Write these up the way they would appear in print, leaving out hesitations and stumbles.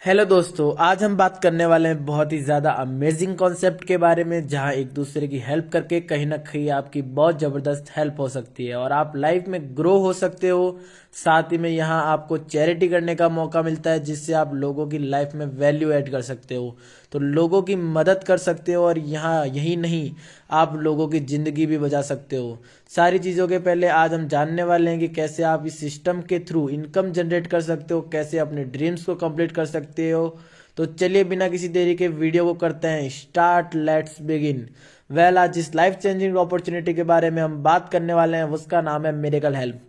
Hello दोस्तों, आज हम बात करने वाले हैं बहुत ही ज़्यादा अमेजिंग कॉन्सेप्ट के बारे में, जहां एक दूसरे की हेल्प करके कहीं ना कहीं आपकी बहुत ज़बरदस्त हेल्प हो सकती है और आप लाइफ में ग्रो हो सकते हो। साथ ही में यहां आपको चैरिटी करने का मौका मिलता है, जिससे आप लोगों की लाइफ में वैल्यू ऐड कर सकते हो, तो लोगों की मदद कर सकते हो और यहाँ यही नहीं, आप लोगों की ज़िंदगी भी बचा सकते हो। सारी चीज़ों के पहले आज हम जानने वाले हैं कि कैसे आप इस सिस्टम के थ्रू इनकम जनरेट कर सकते हो, कैसे अपने ड्रीम्स को कंप्लीट कर सकते हो। तो चलिए बिना किसी देरी के वीडियो को करते हैं स्टार्ट, लेट्स बिगिन। आज जिस लाइफ चेंजिंग अपॉर्चुनिटी के बारे में हम बात करने वाले हैं उसका नाम है miracle help.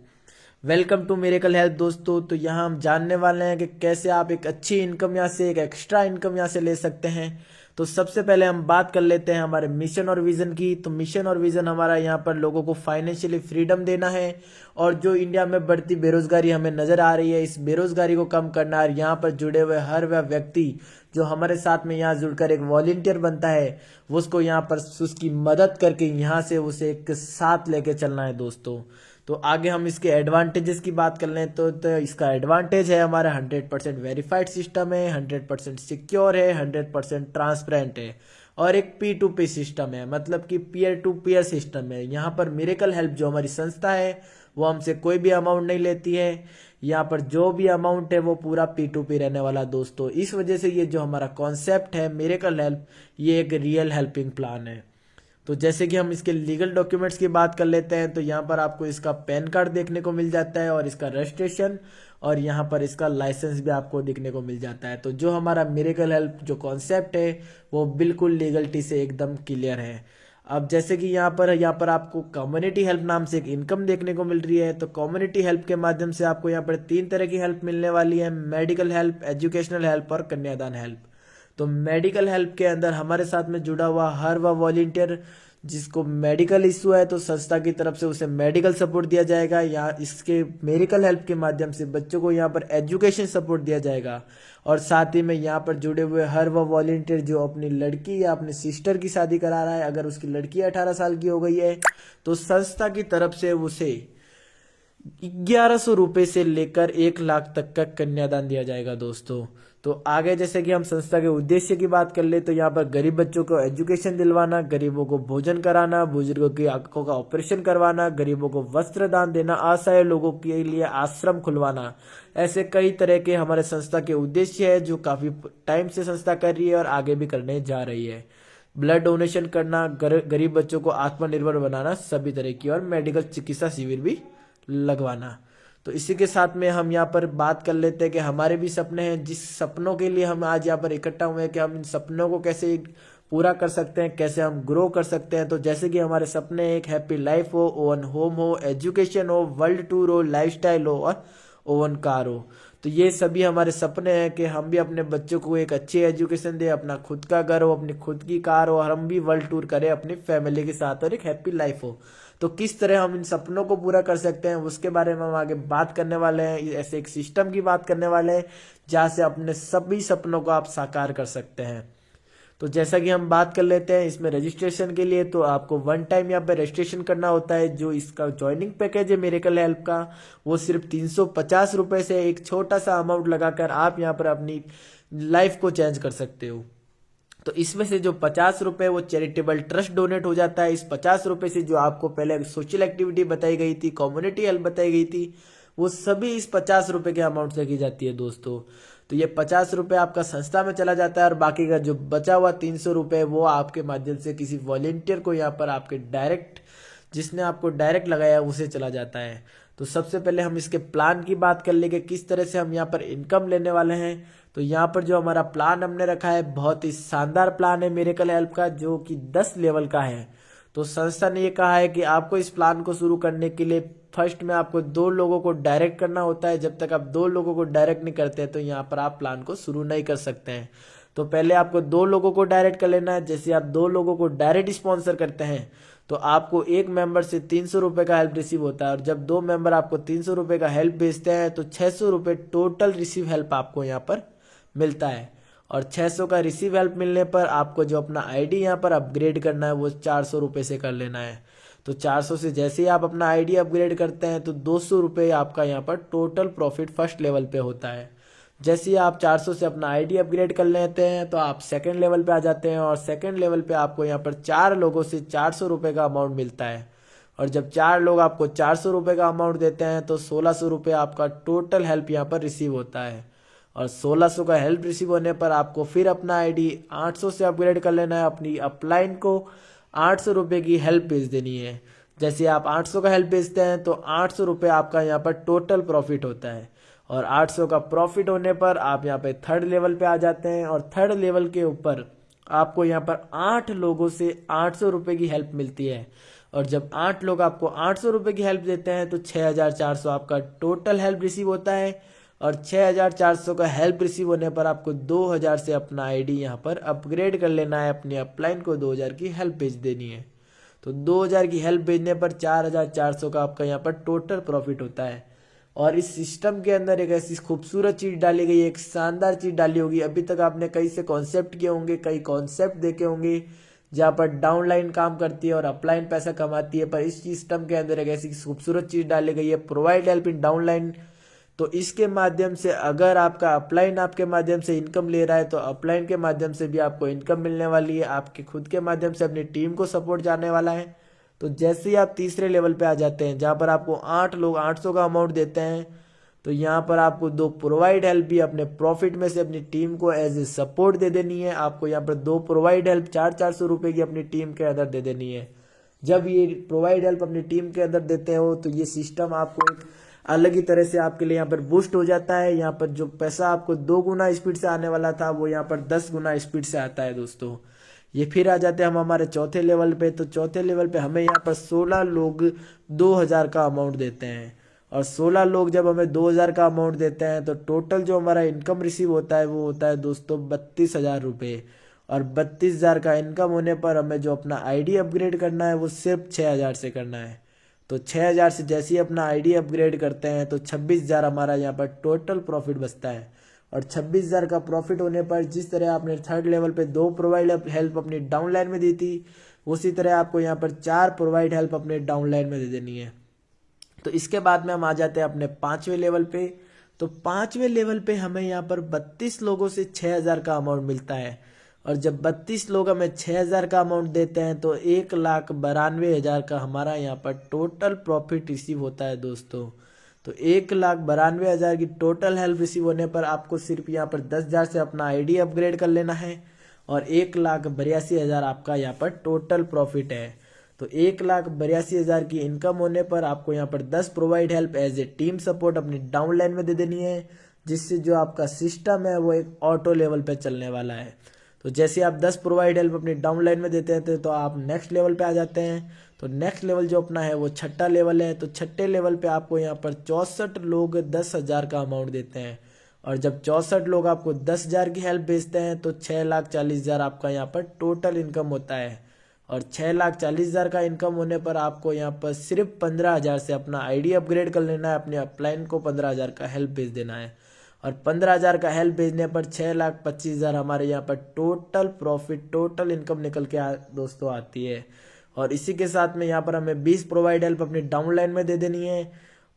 Welcome to miracle help दोस्तों। तो यहाँ हम जानने वाले हैं कि कैसे आप एक अच्छी इनकम यहाँ से, एक एक्स्ट्रा इनकम यहाँ से ले सकते हैं। तो सबसे पहले हम बात कर लेते हैं हमारे मिशन और विजन की। तो मिशन और विजन हमारा यहाँ पर लोगों को फाइनेंशियली फ्रीडम देना है, और जो इंडिया में बढ़ती बेरोजगारी हमें नजर आ रही है, इस बेरोजगारी को कम करना है। और यहाँ पर जुड़े हुए हर वह व्यक्ति जो हमारे साथ में यहाँ जुड़कर एक वॉलेंटियर बनता है, वो उसको यहाँ पर उसकी मदद करके यहाँ से उसे एक साथ लेके चलना है दोस्तों। तो आगे हम इसके एडवांटेजेस की बात कर लें तो इसका एडवांटेज है हमारा 100% वेरीफाइड सिस्टम है, 100% सिक्योर है, 100% ट्रांसपेरेंट है, और एक P2P सिस्टम है, मतलब कि पीयर टू पीयर सिस्टम है। यहाँ पर मिरेकल हेल्प जो हमारी संस्था है वो हमसे कोई भी अमाउंट नहीं लेती है। यहाँ पर जो भी अमाउंट है वो पूरा P2P रहने वाला दोस्तों। इस वजह से ये जो हमारा कॉन्सेप्ट है मिरेकल हेल्प, ये एक रियल हेल्पिंग प्लान है। तो जैसे कि हम इसके लीगल डॉक्यूमेंट्स की बात कर लेते हैं, तो यहाँ पर आपको इसका पैन कार्ड देखने को मिल जाता है और इसका रजिस्ट्रेशन, और यहाँ पर इसका लाइसेंस भी आपको देखने को मिल जाता है। तो जो हमारा मिरेकल हेल्प जो कॉन्सेप्ट है वो बिल्कुल लीगलिटी से एकदम क्लियर है। अब जैसे कि यहाँ पर आपको कम्युनिटी हेल्प नाम से एक इनकम देखने को मिल रही है। तो कम्युनिटी हेल्प के माध्यम से आपको यहाँ पर 3 तरह की हेल्प मिलने वाली है: मेडिकल हेल्प, एजुकेशनल हेल्प और कन्यादान हेल्प। तो मेडिकल हेल्प के अंदर हमारे साथ में जुड़ा हुआ हर वह वॉलेंटियर जिसको मेडिकल इशू है, तो संस्था की तरफ से उसे मेडिकल सपोर्ट दिया जाएगा, या इसके मेडिकल हेल्प के माध्यम से बच्चों को यहाँ पर एजुकेशन सपोर्ट दिया जाएगा। और साथ ही में यहाँ पर जुड़े हुए हर वह वॉलेंटियर जो अपनी लड़की या अपने सिस्टर की शादी करा रहा है, अगर उसकी लड़की 18 साल की हो गई है, तो संस्था की तरफ से उसे 1100 रुपये से लेकर 1 लाख तक का कन्यादान दिया जाएगा दोस्तों। तो आगे जैसे कि हम संस्था के उद्देश्य की बात कर ले, तो यहाँ पर गरीब बच्चों को एजुकेशन दिलवाना, गरीबों को भोजन कराना, बुजुर्गों की आंखों का ऑपरेशन करवाना, गरीबों को वस्त्र दान देना, असहाय लोगों के लिए आश्रम खुलवाना। ऐसे कई तरह के हमारे संस्था के उद्देश्य है जो काफी टाइम से संस्था कर रही है और आगे भी करने जा रही है। ब्लड डोनेशन करना, गरीब बच्चों को आत्मनिर्भर बनाना, सभी तरह की, और मेडिकल चिकित्सा शिविर भी लगवाना। तो इसी के साथ में हम यहाँ पर बात कर लेते हैं कि हमारे भी सपने हैं, जिस सपनों के लिए हम आज यहाँ पर इकट्ठा हुए हैं कि हम इन सपनों को कैसे पूरा कर सकते हैं, कैसे हम ग्रो कर सकते हैं। तो जैसे कि हमारे सपने एक हैप्पी लाइफ हो, ओवन होम हो, एजुकेशन हो, वर्ल्ड टूर हो, लाइफस्टाइल हो और ओवन कार हो। तो ये सभी हमारे सपने हैं कि हम भी अपने बच्चों को एक अच्छी एजुकेशन दें, अपना खुद का घर हो, अपनी खुद की कार हो, और हम भी वर्ल्ड टूर करें अपनी फैमिली के साथ और एक हैप्पी लाइफ हो। तो किस तरह हम इन सपनों को पूरा कर सकते हैं उसके बारे में हम आगे बात करने वाले हैं। ऐसे एक सिस्टम की बात करने वाले हैं जहाँ से अपने सभी सपनों को आप साकार कर सकते हैं। तो जैसा कि हम बात कर लेते हैं इसमें रजिस्ट्रेशन के लिए, तो आपको 1 टाइम यहाँ पे रजिस्ट्रेशन करना होता है। जो इसका ज्वाइनिंग पैकेज है मिरेकल हेल्प का, वो सिर्फ 350 रुपये से एक छोटा सा अमाउंट लगाकर आप यहाँ पर अपनी लाइफ को चेंज कर सकते हो। तो इसमें से जो 50 रुपये वो चैरिटेबल ट्रस्ट डोनेट हो जाता है। इस 50 रुपये से जो आपको पहले सोशल एक्टिविटी बताई गई थी, कम्युनिटी हेल्प बताई गई थी, वो सभी इस 50 रुपये के अमाउंट से की जाती है दोस्तों। तो ये 50 रुपये आपका संस्था में चला जाता है, और बाकी का जो बचा हुआ 300 रुपये वो आपके माध्यम से किसी वॉलेंटियर को यहाँ पर आपके डायरेक्ट, जिसने आपको डायरेक्ट लगाया है, उसे चला जाता है। तो सबसे पहले हम इसके प्लान की बात कर लेंगे, किस तरह से हम यहाँ पर इनकम लेने वाले हैं। तो यहाँ पर जो हमारा प्लान हमने रखा है, बहुत ही शानदार प्लान है मिरेकल हेल्प का, जो कि 10 लेवल का है। तो संस्था ने ये कहा है कि आपको इस प्लान को शुरू करने के लिए फर्स्ट में आपको 2 लोगों को डायरेक्ट करना होता है। जब तक आप 2 लोगों को डायरेक्ट नहीं करते तो यहाँ पर आप प्लान को शुरू नहीं कर सकते हैं। तो पहले आपको 2 लोगों को डायरेक्ट कर लेना है। जैसे आप 2 लोगों को डायरेक्ट स्पॉन्सर करते हैं तो आपको एक मेंबर से 300 रुपये का हेल्प रिसीव होता है, और जब 2 मेंबर आपको 300 रुपये का हेल्प भेजते हैं तो 600 रुपये टोटल रिसीव हेल्प आपको यहाँ पर मिलता है। और 600 का रिसीव हेल्प मिलने पर आपको जो अपना आईडी यहाँ पर अपग्रेड करना है वो 400 रुपये से कर लेना है। तो 400 से जैसे ही आप अपना आईडी अपग्रेड करते हैं तो 200 रुपये आपका यहाँ पर टोटल प्रॉफिट फर्स्ट लेवल पे होता है। जैसे ही आप 400 से अपना आईडी अपग्रेड कर लेते हैं तो आप सेकंड लेवल पे आ जाते हैं, और सेकंड लेवल पे आपको यहाँ पर 4 लोगों से 400 रुपये का अमाउंट मिलता है। और जब 4 लोग आपको 400 रुपये का अमाउंट देते हैं तो 1600 रुपये आपका टोटल हेल्प यहाँ पर रिसीव होता है। और 1600 का हेल्प रिसीव होने पर आपको फिर अपना आईडी 800 से अपग्रेड कर लेना है, अपनी अपलाइन को 800 रुपये की हेल्प भेज देनी है। जैसे आप 800 का हेल्प भेजते हैं तो 800 रुपये आपका यहाँ पर टोटल प्रॉफिट होता है। और 800 का प्रॉफिट होने पर आप यहाँ पे थर्ड लेवल पे आ जाते हैं, और थर्ड लेवल के ऊपर आपको यहाँ पर 8 लोगों से 800 रुपये की हेल्प मिलती है। और जब 8 लोग आपको 800 रुपये की हेल्प देते हैं तो 6400 आपका टोटल हेल्प रिसीव होता है। और 6400 का हेल्प रिसीव होने पर आपको 2000 से अपना आईडी यहाँ पर अपग्रेड कर लेना है, अपनी अपलाइन को 2000 की हेल्प भेज देनी है। तो 2000 की हेल्प भेजने पर 4400 का आपका यहाँ पर टोटल प्रॉफिट होता है। और इस सिस्टम के अंदर एक ऐसी खूबसूरत चीज़ डाली गई है, एक शानदार चीज़ डाली होगी। अभी तक आपने कई से कॉन्सेप्ट किए होंगे, कई कॉन्सेप्ट देखे होंगे जहाँ पर डाउनलाइन काम करती है और अपलाइन पैसा कमाती है, पर इस सिस्टम के अंदर एक ऐसी खूबसूरत चीज़ डाली गई है, प्रोवाइड हेल्प इन डाउनलाइन। तो इसके माध्यम से अगर आपका अपलाइन आपके माध्यम से इनकम ले रहा है तो अपलाइन के माध्यम से भी आपको इनकम मिलने वाली है, आपके खुद के माध्यम से अपनी टीम को सपोर्ट जाने वाला है। तो जैसे ही आप तीसरे लेवल पे आ जाते हैं जहाँ पर आपको 8 लोग 800 का अमाउंट देते हैं, तो यहाँ पर आपको 2 प्रोवाइड हेल्प भी अपने प्रॉफिट में से अपनी टीम को एज ए सपोर्ट दे देनी है। आपको यहाँ पर 2 प्रोवाइड हेल्प 400 रुपये की अपनी टीम के अंदर दे देनी है। जब ये प्रोवाइड हेल्प अपनी टीम के अंदर देते हो तो ये सिस्टम आपको एक अलग ही तरह से आपके लिए यहाँ पर बूस्ट हो जाता है। यहाँ पर जो पैसा आपको 2 गुना स्पीड से आने वाला था वो यहाँ पर 10 गुना स्पीड से आता है दोस्तों। ये फिर आ जाते हैं हम हमारे चौथे लेवल पे। तो चौथे लेवल पे हमें यहाँ पर 16 लोग 2000 का अमाउंट देते हैं, और 16 लोग जब हमें 2000 का अमाउंट देते हैं तो टोटल जो हमारा इनकम रिसीव होता है वो होता है दोस्तों 32,000 रुपये। और 32,000 का इनकम होने पर हमें जो अपना आईडी अपग्रेड करना है वो सिर्फ 6000 से करना है। तो 6000 से जैसे ही अपना आईडी अपग्रेड करते हैं तो 26,000 हमारा यहाँ पर टोटल प्रॉफिट बचता है। और 26,000 का प्रॉफिट होने पर जिस तरह आपने थर्ड लेवल पे 2 प्रोवाइड हेल्प अपनी डाउनलाइन में दी थी, उसी तरह आपको यहाँ पर 4 प्रोवाइड हेल्प अपने डाउनलाइन में दे देनी है। तो इसके बाद में हम आ जाते हैं अपने 5वें लेवल पे। तो 5वें लेवल पे हमें यहाँ पर 32 लोगों से 6000 का अमाउंट मिलता है। और जब 32 लोग हमें 6000 का अमाउंट देते हैं तो 1,92,000 का हमारा यहाँ पर टोटल प्रॉफिट रिसीव होता है दोस्तों। तो 1,92,000 की टोटल हेल्प रिसीव होने पर आपको सिर्फ यहाँ पर 10,000 से अपना आईडी अपग्रेड कर लेना है, और 1,82,000 आपका यहाँ पर टोटल प्रॉफिट है। तो 1,82,000 की इनकम होने पर आपको यहाँ पर 10 provide help as a team support अपनी डाउनलाइन में दे देनी है, जिससे जो आपका सिस्टम है वो एक ऑटो लेवल पे चलने वाला है। तो जैसे आप 10 प्रोवाइड हेल्प अपनी डाउनलाइन में देते हैं तो आप नेक्स्ट लेवल पे आ जाते हैं। तो नेक्स्ट लेवल जो अपना है वो छठा लेवल है। तो छठे लेवल पे आपको यहाँ पर 64 लोग 10,000 का अमाउंट देते हैं, और जब 64 लोग आपको 10,000 की हेल्प भेजते हैं तो 6,40,000 आपका यहाँ पर टोटल इनकम होता है। और 6,40,000 का इनकम होने पर आपको यहाँ पर सिर्फ 15,000 से अपना आईडी अपग्रेड कर लेना है, अपने अपलाइन को 15,000 का हेल्प भेज देना है। और 15,000 का हेल्प भेजने पर 6,25,000 हमारे यहाँ पर टोटल प्रॉफिट टोटल इनकम निकल के दोस्तों आती है। और इसी के साथ में यहाँ पर हमें 20 प्रोवाइड हेल्प अपनी डाउनलाइन में दे देनी है।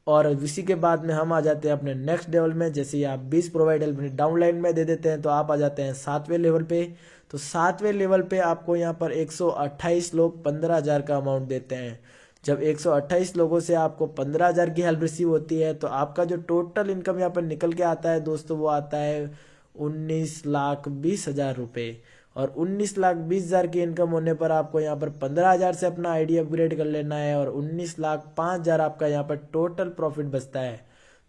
और इसी के बाद में हम आ जाते हैं अपने नेक्स्ट लेवल में। जैसे ही आप 20 प्रोवाइड हेल्प अपनी डाउनलाइन में दे देते हैं तो आप आ जाते हैं 7वें लेवल पे। तो 7वें लेवल पे आपको यहाँ पर 128 लोग 15,000 का अमाउंट देते हैं। जब 128 लोगों से आपको 15,000 की हेल्प रिसीव होती है तो आपका जो टोटल इनकम यहाँ पर निकल के आता है दोस्तों वो आता है 19,20,000 रुपये। और 19,20,000 की इनकम होने पर आपको यहाँ पर 15,000 से अपना आईडी अपग्रेड कर लेना है, और 19,05,000 आपका यहाँ पर टोटल प्रॉफिट बचता है।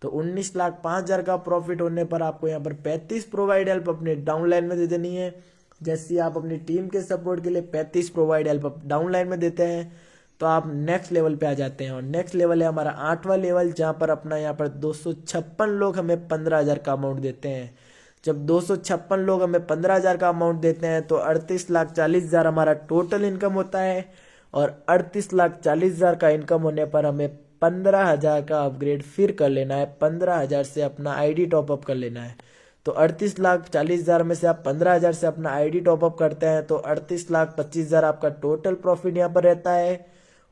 तो 19,05,000 का प्रॉफिट होने पर आपको यहाँ पर 35 प्रोवाइड हेल्प अपने डाउनलाइन में दे देनी है। जैसे आप अपनी टीम के सपोर्ट के लिए 35 प्रोवाइड हेल्प डाउनलाइन में देते हैं तो आप नेक्स्ट लेवल पे आ जाते हैं। और नेक्स्ट लेवल है हमारा 8वां लेवल, जहाँ पर अपना यहाँ पर 256 लोग हमें 15,000 का अमाउंट देते हैं। जब 256 लोग हमें 15,000 का अमाउंट देते हैं तो 38,40,000 हमारा टोटल इनकम होता है। और 38,40,000 का इनकम होने पर हमें 15,000 का अपग्रेड फिर कर लेना है, 15,000 से अपना आईडी टॉपअप कर लेना है। तो 38,40,000 में से आप 15,000 से अपना आईडी टॉपअप करते हैं तो 38,25,000 आपका टोटल प्रॉफिट यहाँ पर रहता है।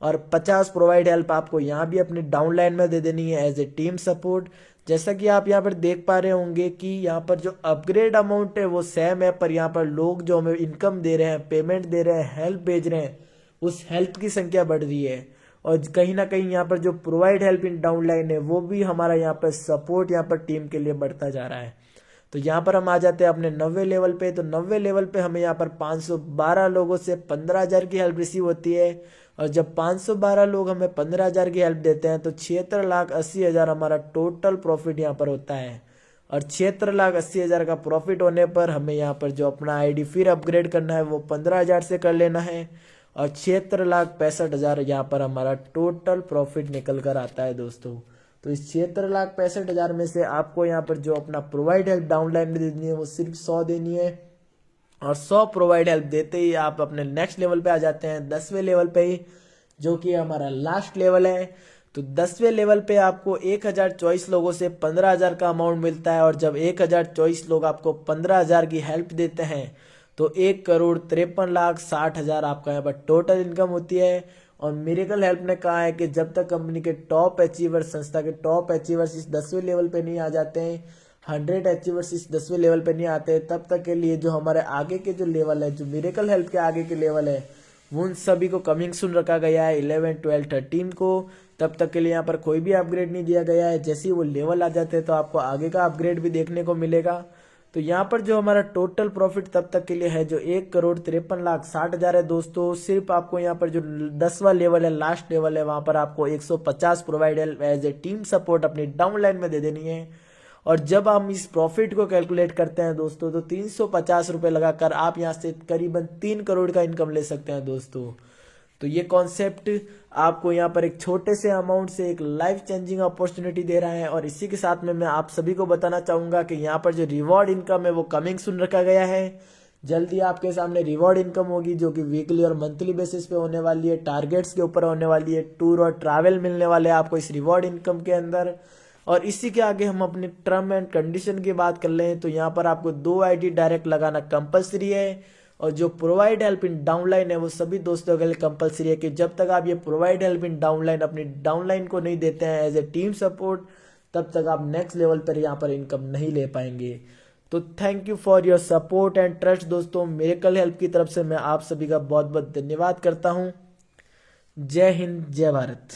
और 50 प्रोवाइड हेल्प आपको यहाँ भी अपनी डाउनलाइन में दे देनी है एज ए टीम सपोर्ट। जैसा कि आप यहाँ पर देख पा रहे होंगे कि यहाँ पर जो अपग्रेड अमाउंट है वो सेम है, पर यहाँ पर लोग जो हमें इनकम दे रहे हैं, पेमेंट दे रहे हैं, हेल्प भेज रहे हैं, उस हेल्प की संख्या बढ़ रही है। और कहीं ना कहीं यहाँ पर जो प्रोवाइड हेल्प इन डाउनलाइन है वो भी हमारा यहाँ पर सपोर्ट यहाँ पर टीम के लिए बढ़ता जा रहा है। तो यहाँ पर हम आ जाते हैं अपने 90 लेवल पे। तो 90 लेवल पे हमें यहाँ पर 512 लोगों से 15,000 की हेल्प रिसीव होती है। और जब 512 लोग हमें 15,000 की हेल्प देते हैं तो 76,80,000 हमारा टोटल प्रॉफिट यहाँ पर होता है। और 76,80,000 का प्रॉफिट होने पर हमें यहाँ पर जो अपना आईडी फिर अपग्रेड करना है वो 15,000 से कर लेना है। और 76,65,000 यहाँ पर हमारा टोटल प्रॉफिट निकल कर आता है दोस्तों। तो इस 76,65,000 में से आपको यहाँ पर जो अपना प्रोवाइड हेल्प डाउनलाइन में देनी है वो सिर्फ 100 देनी है। और 100 प्रोवाइड हेल्प देते ही आप अपने नेक्स्ट लेवल पे आ जाते हैं, 10वें लेवल पे ही, जो कि हमारा लास्ट लेवल है। तो 10वें लेवल पे आपको 1024 लोगों से 15,000 का अमाउंट मिलता है। और जब 1024 लोग आपको 15,000 की हेल्प देते हैं तो 1,53,60,000 आपका यहाँ पर टोटल इनकम होती है। और मिरेकल हेल्प ने कहा है कि जब तक कंपनी के टॉप अचीवर्स, संस्था के टॉप अचीवर्स इस 10वें लेवल पे नहीं आ जाते हैं, 100 अचीवर्स इस 10वें लेवल पे नहीं आते, तब तक के लिए जो हमारे आगे के जो लेवल है, जो मिरेकल हेल्प के आगे के लेवल है, वो उन सभी को कमिंग सून रखा गया है 11, 12, 13 को। तब तक के लिए यहाँ पर कोई भी अपग्रेड नहीं दिया गया है। जैसे ही वो लेवल आ जाते हैं तो आपको आगे का अपग्रेड भी देखने को मिलेगा। तो यहाँ पर जो हमारा टोटल प्रॉफिट तब तक के लिए है जो 1,53,60,000 है दोस्तों। सिर्फ आपको यहाँ पर जो 10वां लेवल है, लास्ट लेवल है, वहाँ पर आपको 150 provide as a team support अपनी डाउनलाइन में दे देनी है। और जब हम इस प्रॉफिट को कैलकुलेट करते हैं दोस्तों तो 350 रुपये लगाकर आप यहाँ से करीबन 3 करोड़ का इनकम ले सकते हैं दोस्तों। तो ये कॉन्सेप्ट आपको यहाँ पर एक छोटे से अमाउंट से एक लाइफ चेंजिंग अपॉर्चुनिटी दे रहा है। और इसी के साथ में मैं आप सभी को बताना चाहूँगा कि यहाँ पर जो रिवॉर्ड इनकम है वो कमिंग सून रखा गया है। जल्दी आपके सामने रिवॉर्ड इनकम होगी जो कि वीकली और मंथली बेसिस पे होने वाली है, टारगेट्स के ऊपर होने वाली है, टूर और ट्रैवल मिलने वाले हैं आपको इस रिवॉर्ड इनकम के अंदर। और इसी के आगे हम अपनी टर्म एंड कंडीशन की बात कर लें तो यहाँ पर आपको 2 आईडी डायरेक्ट लगाना कंपलसरी है। और जो प्रोवाइड हेल्प इन डाउनलाइन है वो सभी दोस्तों के लिए कंपलसरी है कि जब तक आप ये प्रोवाइड हेल्प इन डाउनलाइन अपनी डाउनलाइन को नहीं देते हैं एज ए टीम सपोर्ट, तब तक आप नेक्स्ट लेवल पर यहाँ पर इनकम नहीं ले पाएंगे। तो thank you for your support and trust दोस्तों। मिरेकल हेल्प की तरफ से मैं आप सभी का बहुत बहुत धन्यवाद करता हूँ। जय हिंद, जय भारत।